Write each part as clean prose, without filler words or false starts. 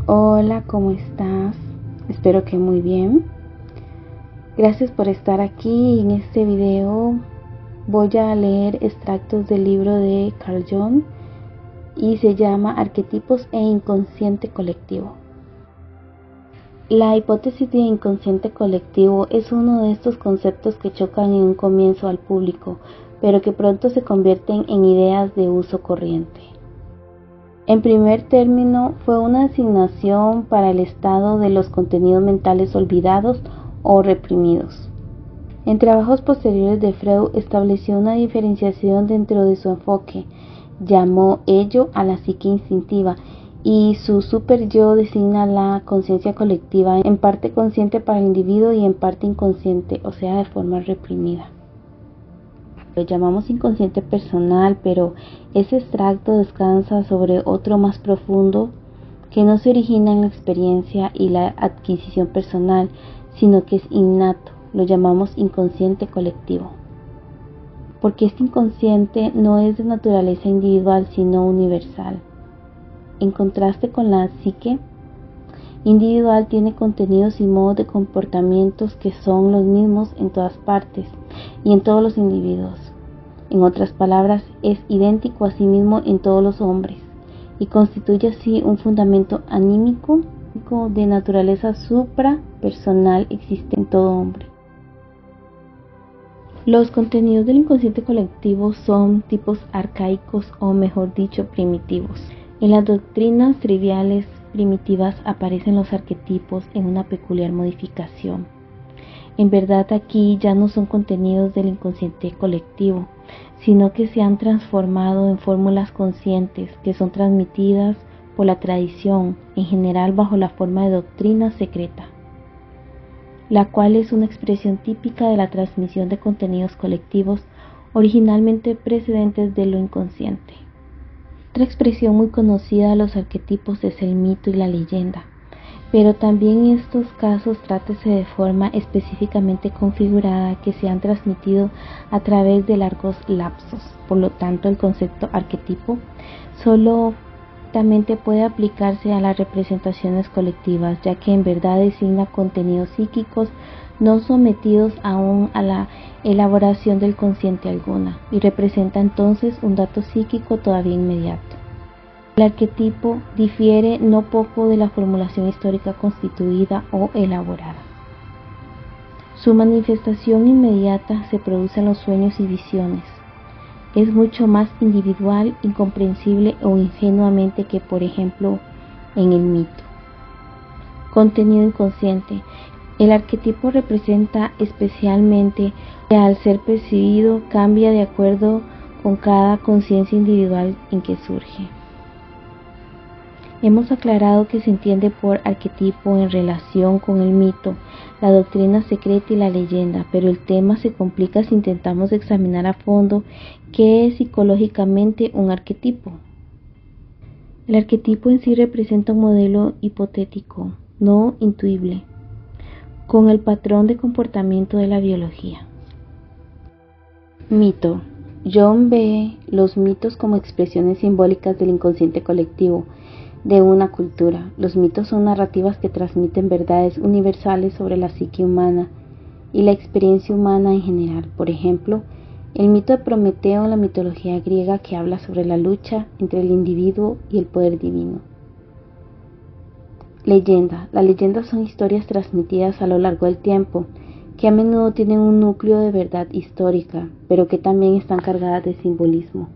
Hola, ¿cómo estás? Espero que muy bien. Gracias por estar aquí. En este video voy a leer extractos del libro de Carl Jung y se llama Arquetipos e Inconsciente Colectivo. La hipótesis de inconsciente colectivo es uno de estos conceptos que chocan en un comienzo al público, pero que pronto se convierten en ideas de uso corriente. En primer término, fue una asignación para el estado de los contenidos mentales olvidados o reprimidos. En trabajos posteriores de Freud estableció una diferenciación dentro de su enfoque, llamó ello a la psique instintiva, y su super-yo designa la conciencia colectiva, en parte consciente para el individuo y en parte inconsciente, o sea, de forma reprimida. Lo llamamos inconsciente personal, pero ese extracto descansa sobre otro más profundo que no se origina en la experiencia y la adquisición personal, sino que es innato. Lo llamamos inconsciente colectivo, porque este inconsciente no es de naturaleza individual, sino universal. En contraste con la psique individual, tiene contenidos y modos de comportamientos que son los mismos en todas partes y en todos los individuos. En otras palabras, es idéntico a sí mismo en todos los hombres y constituye así un fundamento anímico de naturaleza suprapersonal existente en todo hombre. Los contenidos del inconsciente colectivo son tipos arcaicos o, mejor dicho, primitivos. En las doctrinas triviales primitivas aparecen los arquetipos en una peculiar modificación. En verdad, aquí ya no son contenidos del inconsciente colectivo, sino que se han transformado en fórmulas conscientes que son transmitidas por la tradición, en general bajo la forma de doctrina secreta, la cual es una expresión típica de la transmisión de contenidos colectivos originalmente precedentes de lo inconsciente. Otra expresión muy conocida de los arquetipos es el mito y la leyenda, pero también en estos casos trátese de forma específicamente configurada que se han transmitido a través de largos lapsos. Por lo tanto, el concepto arquetipo solamente puede aplicarse a las representaciones colectivas, ya que en verdad designa contenidos psíquicos no sometidos aún a la elaboración del consciente alguna, y representa entonces un dato psíquico todavía inmediato. El arquetipo difiere no poco de la formulación histórica constituida o elaborada. Su manifestación inmediata se produce en los sueños y visiones. Es mucho más individual, incomprensible o ingenuamente que, por ejemplo, en el mito. Contenido inconsciente. El arquetipo representa especialmente que al ser percibido cambia de acuerdo con cada conciencia individual en que surge. Hemos aclarado que se entiende por arquetipo en relación con el mito, la doctrina secreta y la leyenda, pero el tema se complica si intentamos examinar a fondo qué es psicológicamente un arquetipo. El arquetipo en sí representa un modelo hipotético, no intuible, con el patrón de comportamiento de la biología. Mito. Jung ve los mitos como expresiones simbólicas del inconsciente colectivo de una cultura. Los mitos son narrativas que transmiten verdades universales sobre la psique humana y la experiencia humana en general. Por ejemplo, el mito de Prometeo en la mitología griega, que habla sobre la lucha entre el individuo y el poder divino. Leyenda. Las leyendas son historias transmitidas a lo largo del tiempo, que a menudo tienen un núcleo de verdad histórica, pero que también están cargadas de simbolismo.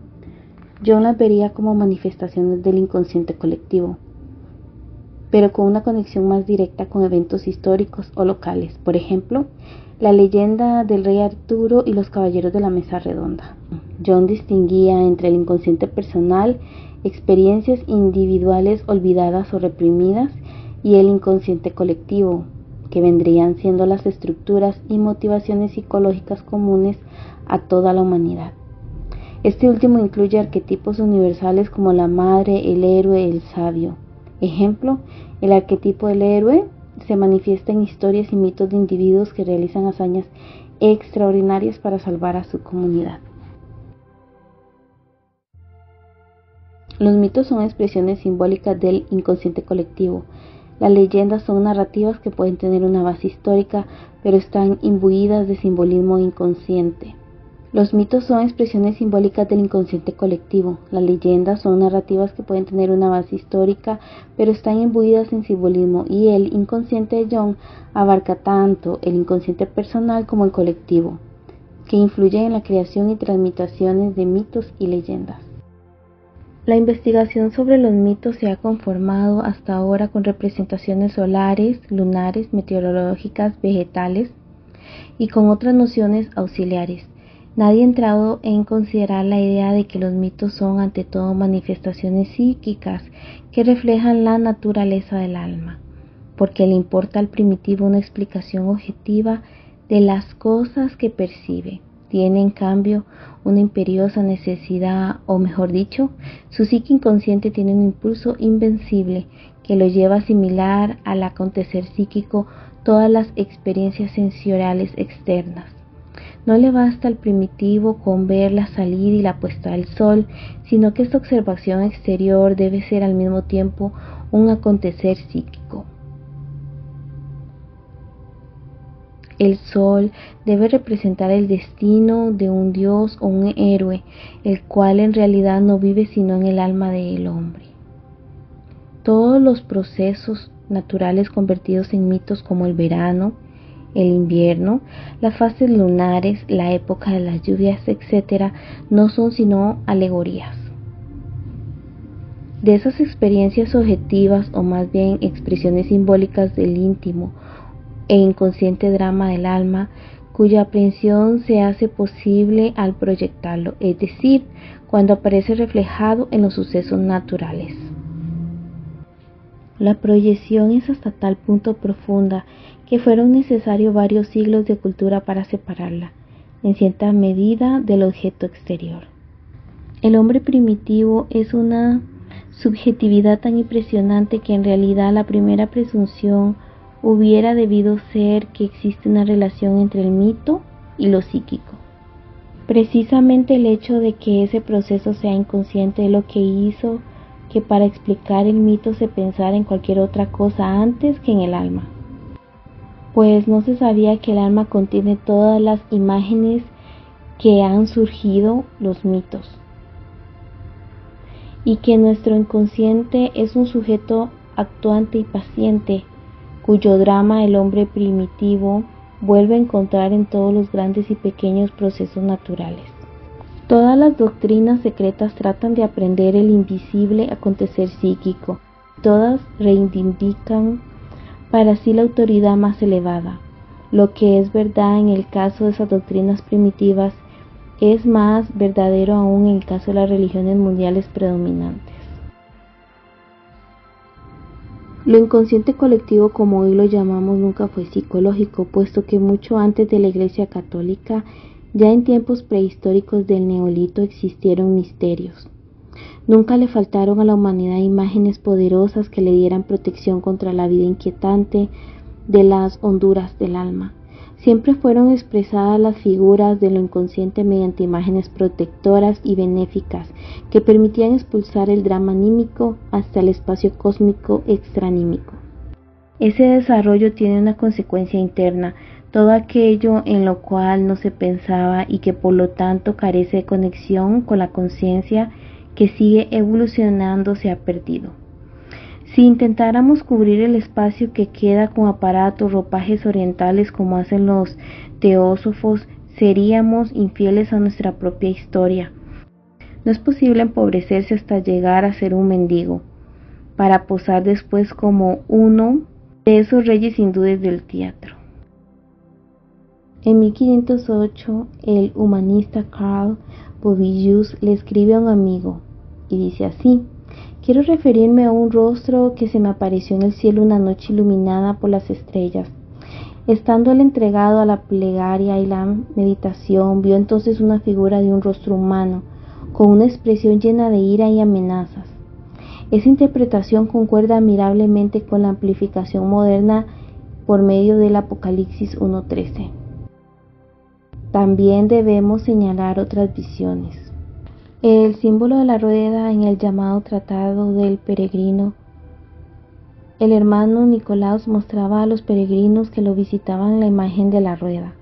Yo las vería como manifestaciones del inconsciente colectivo, pero con una conexión más directa con eventos históricos o locales. Por ejemplo, la leyenda del rey Arturo y los caballeros de la mesa redonda. Jung distinguía entre el inconsciente personal, experiencias individuales olvidadas o reprimidas, y el inconsciente colectivo, que vendrían siendo las estructuras y motivaciones psicológicas comunes a toda la humanidad. Este último incluye arquetipos universales como la madre, el héroe, el sabio. Ejemplo, el arquetipo del héroe se manifiesta en historias y mitos de individuos que realizan hazañas extraordinarias para salvar a su comunidad. Los mitos son expresiones simbólicas del inconsciente colectivo. Las leyendas son narrativas que pueden tener una base histórica, pero están imbuidas de simbolismo inconsciente. Los mitos son expresiones simbólicas del inconsciente colectivo. Las leyendas son narrativas que pueden tener una base histórica, pero están imbuidas en simbolismo, y el inconsciente de Jung abarca tanto el inconsciente personal como el colectivo, que influyen en la creación y transmisión de mitos y leyendas. La investigación sobre los mitos se ha conformado hasta ahora con representaciones solares, lunares, meteorológicas, vegetales y con otras nociones auxiliares. Nadie ha entrado en considerar la idea de que los mitos son ante todo manifestaciones psíquicas que reflejan la naturaleza del alma, porque le importa al primitivo una explicación objetiva de las cosas que percibe. Tiene en cambio una imperiosa necesidad, o mejor dicho, su psique inconsciente tiene un impulso invencible que lo lleva a asimilar al acontecer psíquico todas las experiencias sensoriales externas. No le basta al primitivo con ver la salida y la puesta del sol, sino que esta observación exterior debe ser al mismo tiempo un acontecer psíquico. El sol debe representar el destino de un dios o un héroe, el cual en realidad no vive sino en el alma del hombre. Todos los procesos naturales convertidos en mitos, como el verano, el invierno, las fases lunares, la época de las lluvias, etc., no son sino alegorías. De esas experiencias objetivas, o más bien expresiones simbólicas del íntimo e inconsciente drama del alma, cuya aprehensión se hace posible al proyectarlo, es decir, cuando aparece reflejado en los sucesos naturales. La proyección es hasta tal punto profunda que fueron necesarios varios siglos de cultura para separarla, en cierta medida, del objeto exterior. El hombre primitivo es una subjetividad tan impresionante que en realidad la primera presunción hubiera debido ser que existe una relación entre el mito y lo psíquico. Precisamente el hecho de que ese proceso sea inconsciente es lo que hizo que para explicar el mito se pensara en cualquier otra cosa antes que en el alma, pues no se sabía que el alma contiene todas las imágenes que han surgido los mitos, y que nuestro inconsciente es un sujeto actuante y paciente, cuyo drama el hombre primitivo vuelve a encontrar en todos los grandes y pequeños procesos naturales. Todas las doctrinas secretas tratan de aprender el invisible acontecer psíquico. Todas reivindican para sí la autoridad más elevada. Lo que es verdad en el caso de esas doctrinas primitivas es más verdadero aún en el caso de las religiones mundiales predominantes. Lo inconsciente colectivo, como hoy lo llamamos, nunca fue psicológico, puesto que mucho antes de la Iglesia Católica, ya en tiempos prehistóricos del Neolito, existieron misterios. Nunca le faltaron a la humanidad imágenes poderosas que le dieran protección contra la vida inquietante de las honduras del alma. Siempre fueron expresadas las figuras de lo inconsciente mediante imágenes protectoras y benéficas que permitían expulsar el drama anímico hasta el espacio cósmico extraanímico. Ese desarrollo tiene una consecuencia interna. Todo aquello en lo cual no se pensaba y que por lo tanto carece de conexión con la conciencia que sigue evolucionando se ha perdido. Si intentáramos cubrir el espacio que queda con aparatos, ropajes orientales como hacen los teósofos, seríamos infieles a nuestra propia historia. No es posible empobrecerse hasta llegar a ser un mendigo, para posar después como uno de esos reyes hindúes del teatro. En 1508, el humanista Karl Bovillaus le escribe a un amigo y dice así: quiero referirme a un rostro que se me apareció en el cielo una noche iluminada por las estrellas. Estando él entregado a la plegaria y la meditación, vio entonces una figura de un rostro humano, con una expresión llena de ira y amenazas. Esa interpretación concuerda admirablemente con la amplificación moderna por medio del Apocalipsis 1:13. También debemos señalar otras visiones. El símbolo de la rueda en el llamado Tratado del Peregrino. El hermano Nicolaus mostraba a los peregrinos que lo visitaban la imagen de la rueda.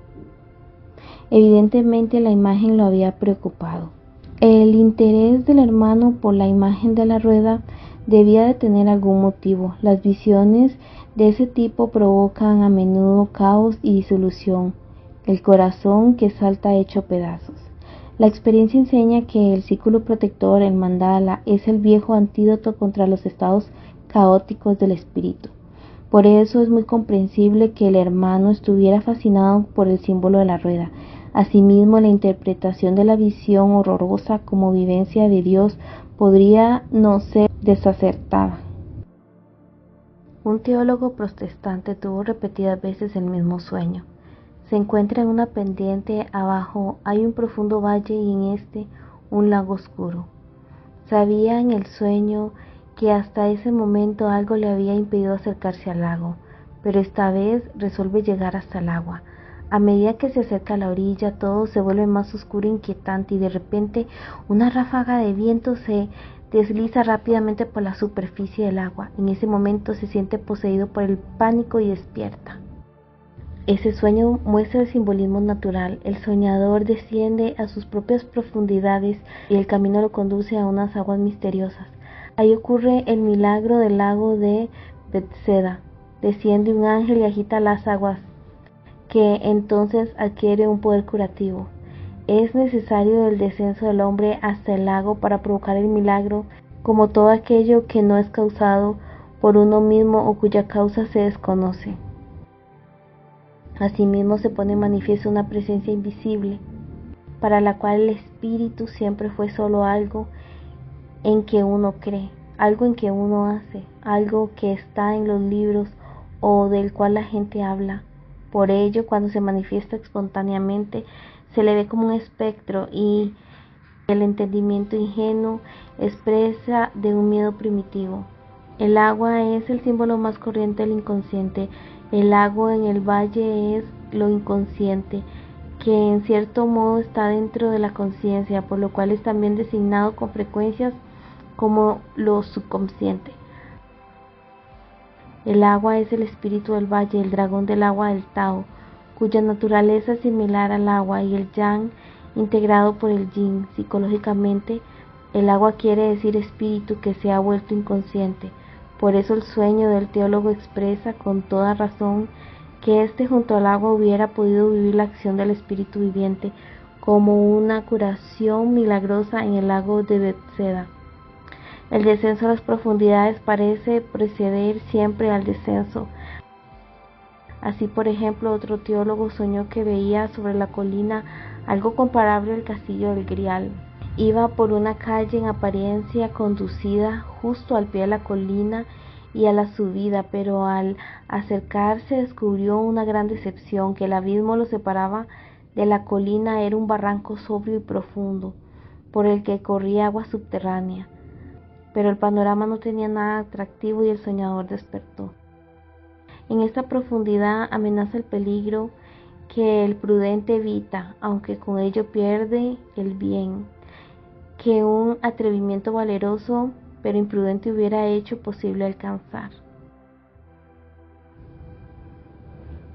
Evidentemente la imagen lo había preocupado. El interés del hermano por la imagen de la rueda debía de tener algún motivo. Las visiones de ese tipo provocan a menudo caos y disolución, el corazón que salta hecho pedazos. La experiencia enseña que el círculo protector, el mandala, es el viejo antídoto contra los estados caóticos del espíritu. Por eso es muy comprensible que el hermano estuviera fascinado por el símbolo de la rueda. Asimismo, la interpretación de la visión horrorosa como vivencia de Dios podría no ser desacertada. Un teólogo protestante tuvo repetidas veces el mismo sueño. Se encuentra en una pendiente, abajo hay un profundo valle y en este un lago oscuro. Sabía en el sueño que hasta ese momento algo le había impedido acercarse al lago, pero esta vez resuelve llegar hasta el agua. A medida que se acerca a la orilla, todo se vuelve más oscuro e inquietante y de repente una ráfaga de viento se desliza rápidamente por la superficie del agua. En ese momento se siente poseído por el pánico y despierta. Ese sueño muestra el simbolismo natural. El soñador desciende a sus propias profundidades y el camino lo conduce a unas aguas misteriosas. Ahí ocurre el milagro del lago de Bethesda. Desciende un ángel y agita las aguas, que entonces adquiere un poder curativo. Es necesario el descenso del hombre hasta el lago para provocar el milagro, como todo aquello que no es causado por uno mismo o cuya causa se desconoce. Asimismo se pone en manifiesto una presencia invisible, para la cual el espíritu siempre fue solo algo en que uno cree, algo en que uno hace, algo que está en los libros o del cual la gente habla. Por ello, cuando se manifiesta espontáneamente, se le ve como un espectro y el entendimiento ingenuo expresa de un miedo primitivo. El agua es el símbolo más corriente del inconsciente. El lago en el valle es lo inconsciente, que en cierto modo está dentro de la conciencia, por lo cual es también designado con frecuencias como lo subconsciente. El agua es el espíritu del valle, el dragón del agua del Tao, cuya naturaleza es similar al agua y el yang integrado por el yin. Psicológicamente, el agua quiere decir espíritu que se ha vuelto inconsciente. Por eso el sueño del teólogo expresa con toda razón que éste junto al agua hubiera podido vivir la acción del espíritu viviente como una curación milagrosa en el lago de Bethesda. El descenso a las profundidades parece preceder siempre al descenso. Así, por ejemplo, otro teólogo soñó que veía sobre la colina algo comparable al castillo del Grial. Iba por una calle en apariencia conducida justo al pie de la colina y a la subida, pero al acercarse descubrió una gran decepción, que el abismo lo separaba de la colina. Era un barranco sobrio y profundo, por el que corría agua subterránea. Pero el panorama no tenía nada atractivo y el soñador despertó. En esta profundidad amenaza el peligro que el prudente evita, aunque con ello pierde el bien que un atrevimiento valeroso pero imprudente hubiera hecho posible alcanzar.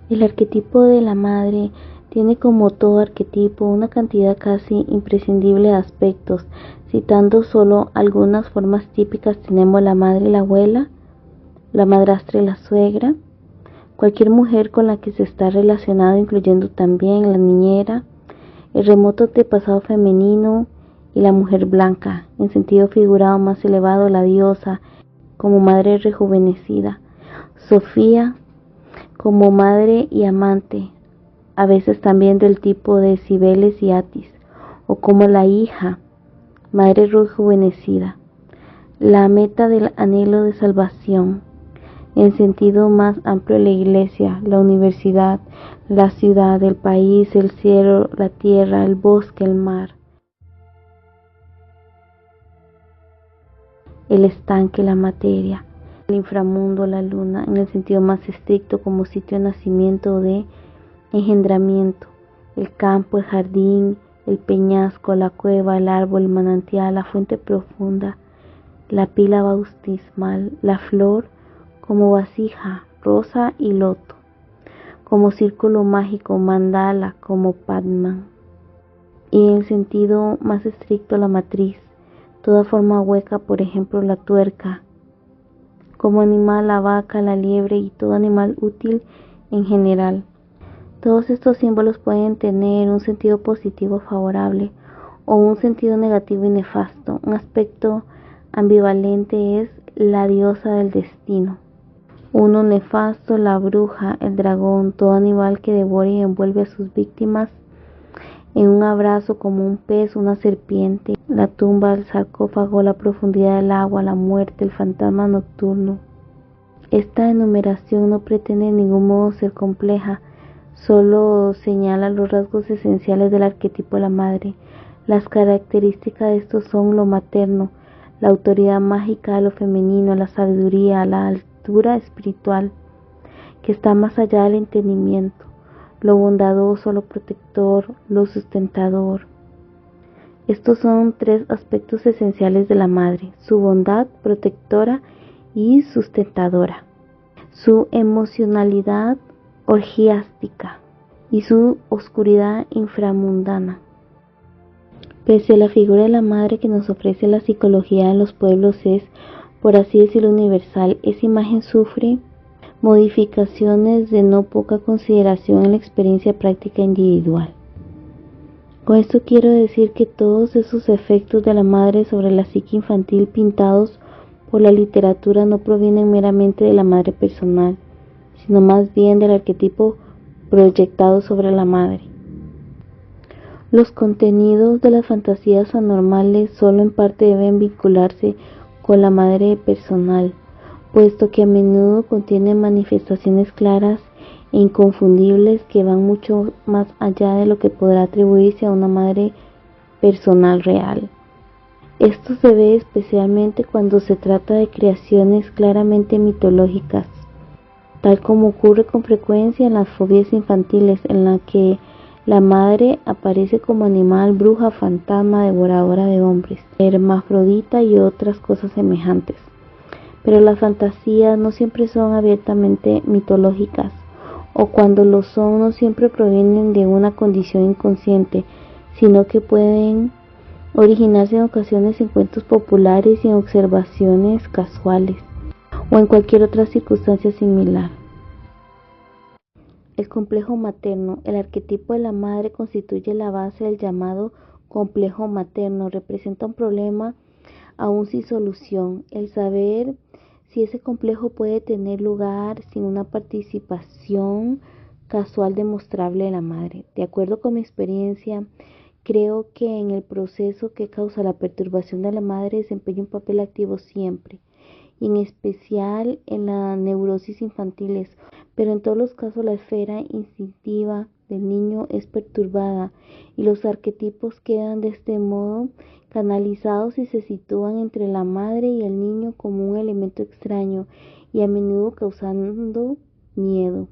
El arquetipo de la madre tiene, como todo arquetipo, una cantidad casi imprescindible de aspectos. Citando solo algunas formas típicas, tenemos la madre y la abuela, la madrastra y la suegra, cualquier mujer con la que se está relacionado, incluyendo también la niñera, el remoto antepasado femenino y la mujer blanca, en sentido figurado más elevado, la diosa como madre rejuvenecida, Sofía como madre y amante, a veces también del tipo de Cibeles y Atis, o como la hija, madre rejuvenecida, la meta del anhelo de salvación, en sentido más amplio, la iglesia, la universidad, la ciudad, el país, el cielo, la tierra, el bosque, el mar, el estanque, la materia, el inframundo, la luna, en el sentido más estricto, como sitio de nacimiento o de engendramiento, el campo, el jardín, el peñasco, la cueva, el árbol, el manantial, la fuente profunda, la pila bautismal, la flor como vasija, rosa y loto, como círculo mágico, mandala, como Padma, y en sentido más estricto la matriz, toda forma hueca, por ejemplo la tuerca, como animal la vaca, la liebre y todo animal útil en general. Todos estos símbolos pueden tener un sentido positivo favorable o un sentido negativo y nefasto. Un aspecto ambivalente es la diosa del destino. Uno nefasto, la bruja, el dragón, todo animal que devora y envuelve a sus víctimas en un abrazo como un pez, una serpiente, la tumba, el sarcófago, la profundidad del agua, la muerte, el fantasma nocturno. Esta enumeración no pretende en ningún modo ser compleja, solo señala los rasgos esenciales del arquetipo de la madre. Las características de estos son lo materno, la autoridad mágica de lo femenino, la sabiduría, la altura espiritual, que está más allá del entendimiento, lo bondadoso, lo protector, lo sustentador. Estos son tres aspectos esenciales de la madre: su bondad protectora y sustentadora, su emocionalidad orgiástica y su oscuridad inframundana. Pese a la figura de la madre que nos ofrece la psicología de los pueblos es, por así decirlo, universal, esa imagen sufre modificaciones de no poca consideración en la experiencia práctica individual. Con esto quiero decir que todos esos efectos de la madre sobre la psique infantil pintados por la literatura no provienen meramente de la madre personal, sino más bien del arquetipo proyectado sobre la madre. Los contenidos de las fantasías anormales solo en parte deben vincularse con la madre personal, puesto que a menudo contienen manifestaciones claras e inconfundibles que van mucho más allá de lo que podrá atribuirse a una madre personal real. Esto se ve especialmente cuando se trata de creaciones claramente mitológicas, tal como ocurre con frecuencia en las fobias infantiles, en la que la madre aparece como animal, bruja, fantasma, devoradora de hombres, hermafrodita y otras cosas semejantes. Pero las fantasías no siempre son abiertamente mitológicas, o cuando lo son no siempre provienen de una condición inconsciente, sino que pueden originarse en ocasiones en cuentos populares y en observaciones casuales, o en cualquier otra circunstancia similar. El complejo materno. El arquetipo de la madre constituye la base del llamado complejo materno. Representa un problema aún sin solución. El saber si ese complejo puede tener lugar sin una participación casual demostrable de la madre. De acuerdo con mi experiencia, creo que en el proceso que causa la perturbación de la madre desempeña un papel activo siempre, y en especial en las neurosis infantiles, pero en todos los casos la esfera instintiva del niño es perturbada y los arquetipos quedan de este modo canalizados y se sitúan entre la madre y el niño como un elemento extraño y a menudo causando miedo.